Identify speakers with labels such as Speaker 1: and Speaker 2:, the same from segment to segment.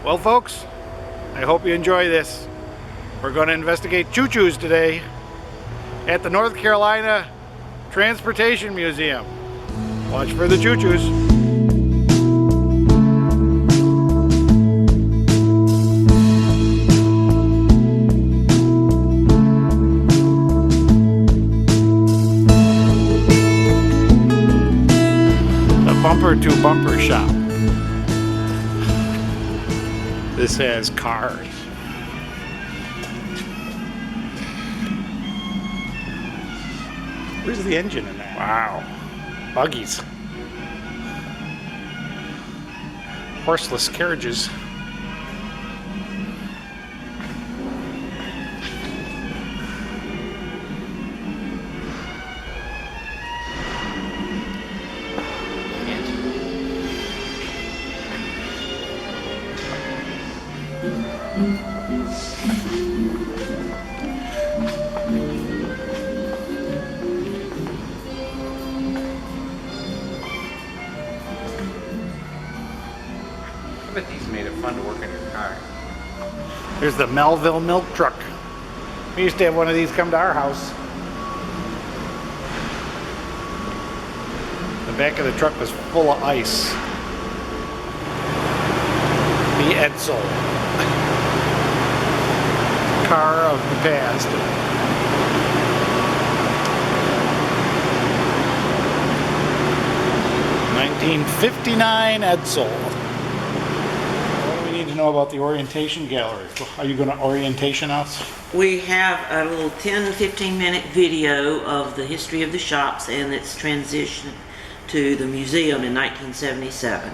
Speaker 1: Well, folks, I hope you enjoy this. We're going to investigate Choo-Choos today at the North Carolina Transportation Museum. Watch for the Choo-Choos. Bumper to bumper shop. This has cars. Where's the engine in that? Wow. Buggies. Horseless carriages.
Speaker 2: I bet these made it fun to work in your car.
Speaker 1: Here's the Melville milk truck. We used to have one of these come to our house. The back of the truck was full of ice. The Edsel. Car of the past. 1959 Edsel. What do we need to know about the orientation gallery? Are you going to orientation us?
Speaker 3: We have a little 10-15 minute video of the history of the shops and its transition to the museum in 1977.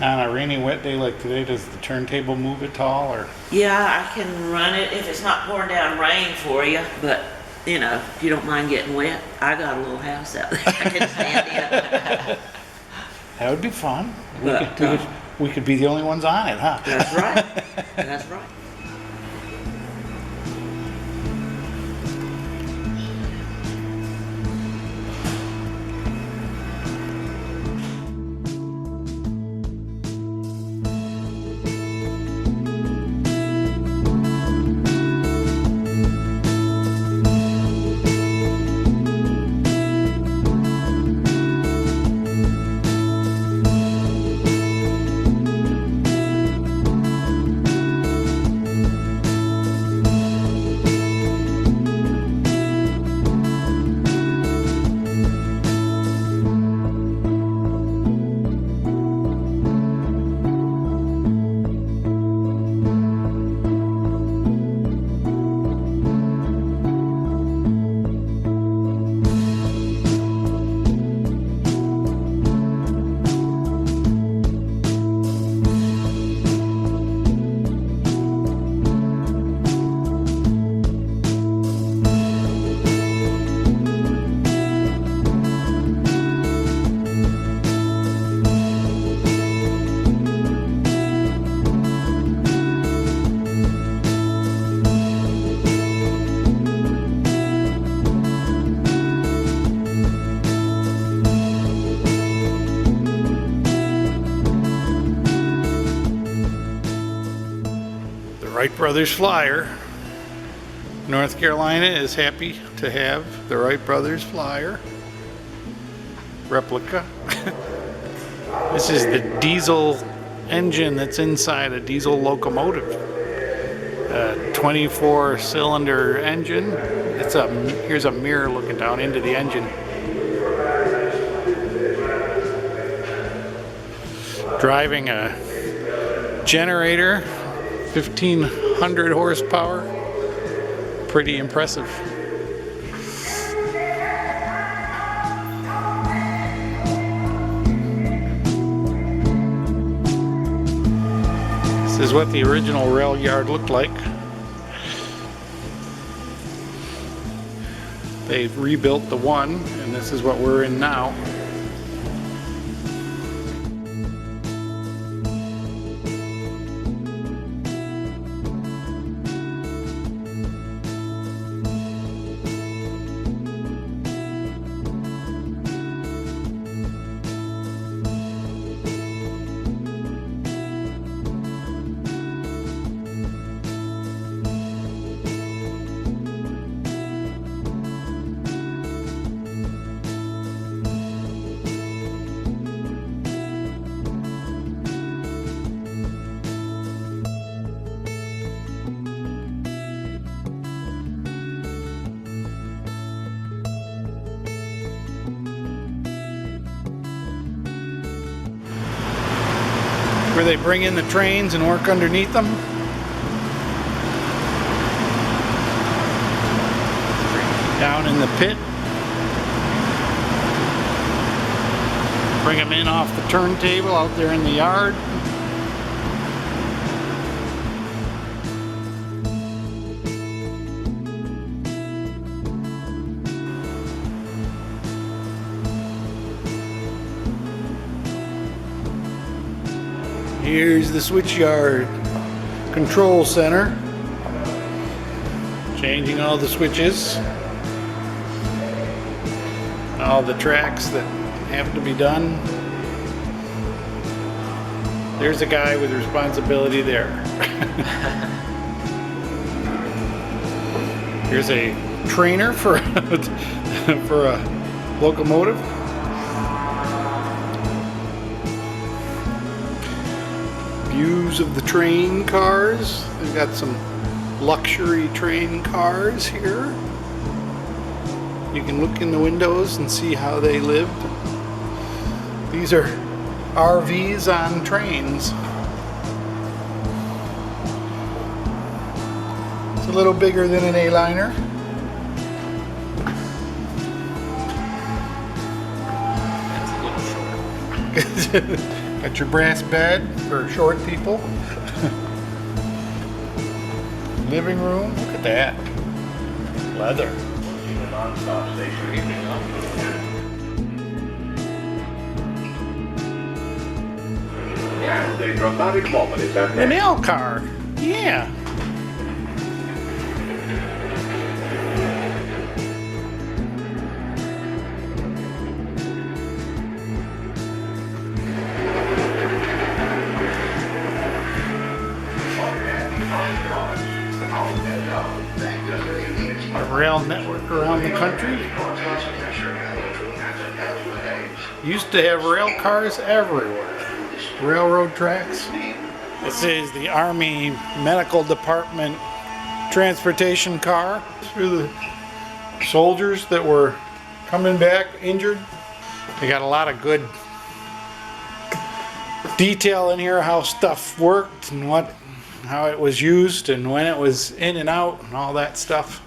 Speaker 1: On a rainy, wet day like today, does the turntable move at all, or?
Speaker 3: Yeah, I can run it if it's not pouring down rain for you, but you know, if you don't mind getting wet, I got a little house out there I can stand in.
Speaker 1: That would be fun.
Speaker 3: But,
Speaker 1: we could be the only ones on it, huh?
Speaker 3: That's right. That's right.
Speaker 1: Wright Brothers Flyer. North Carolina is happy to have the Wright Brothers Flyer. Replica. This is the diesel engine that's inside a diesel locomotive. 24-cylinder engine. Here's a mirror looking down into the engine. Driving a generator. 1,500 horsepower. Pretty impressive. This is what the original rail yard looked like. They've rebuilt the one, and this is what we're in now. where they bring in the trains and work underneath them. Down in the pit. Bring them in off the turntable out there in the yard. Here's the switchyard control center. Changing all the switches. All the tracks that have to be done. There's a guy with responsibility there. Here's a trainer for for a locomotive. Views of the train cars. They've got some luxury train cars here. You can look in the windows and see how they lived. These are RVs on trains. It's a little bigger than an A-liner.
Speaker 2: That's a little short.
Speaker 1: Got your brass bed for short people. Living room, look at that. Leather. The nail car, yeah. A rail network around the country. Used to have rail cars everywhere. Railroad tracks. This is the Army Medical Department transportation car for the soldiers that were coming back injured. They got a lot of good detail in here, how stuff worked and how it was used and when it was in and out and all that stuff.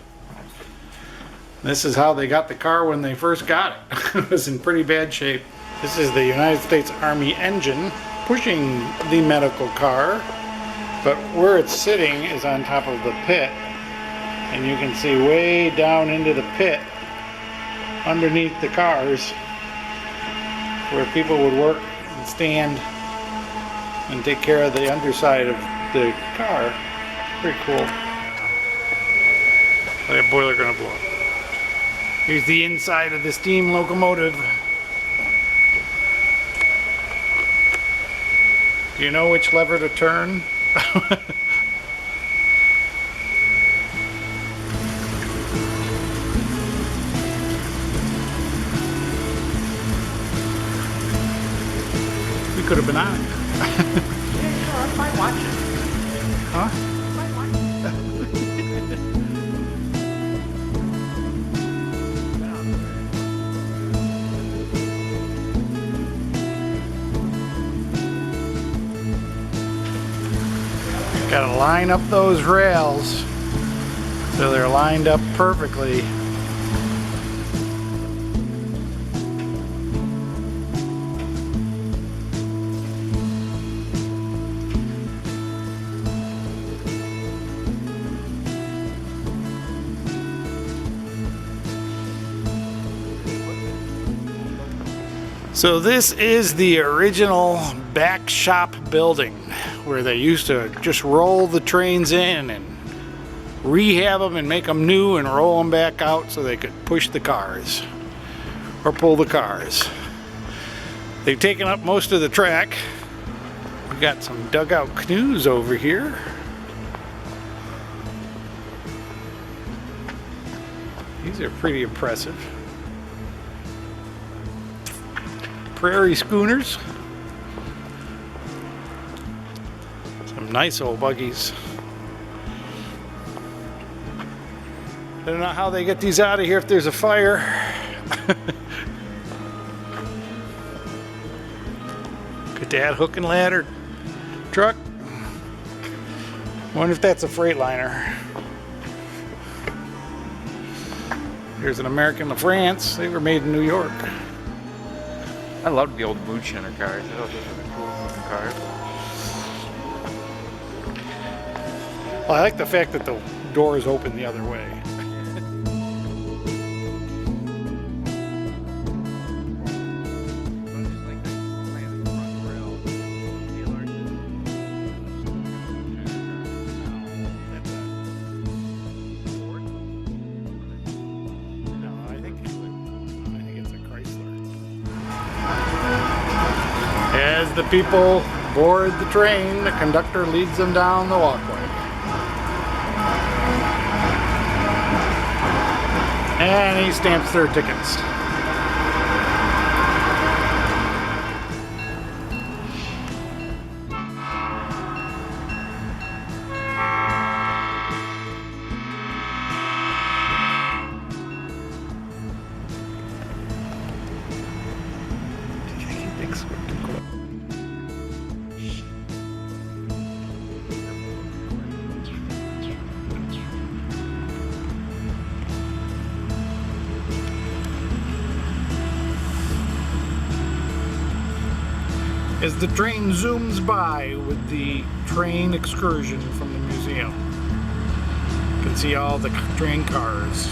Speaker 1: This is how they got the car when they first got it. It was in pretty bad shape. This is the United States Army engine pushing the medical car, but where it's sitting is on top of the pit, and you can see way down into the pit underneath the cars where people would work and stand and take care of the underside of the car. Pretty cool. That boiler gonna blow up. Here's the inside of the steam locomotive. Do you know which lever to turn? We could have been on it.
Speaker 3: Yeah, I might watch it.
Speaker 1: Huh? Gotta line up those rails so they're lined up perfectly. So this is the original back shop building where they used to just roll the trains in and rehab them and make them new and roll them back out so they could push the cars or pull the cars. They've taken up most of the track. We've got some dugout canoes over here. These are pretty impressive. Prairie schooners. Some nice old buggies. I don't know how they get these out of here if there's a fire. Got that hook and ladder truck. Wonder if that's a Freightliner. Here's an American France. They were made in New York.
Speaker 2: I loved the old boot center cars. I thought those were the coolest looking cars.
Speaker 1: Well, I like the fact that the door is open the other way. As the people board the train, the conductor leads them down the walkway. And he stamps their tickets. As the train zooms by with the train excursion from the museum, you can see all the train cars.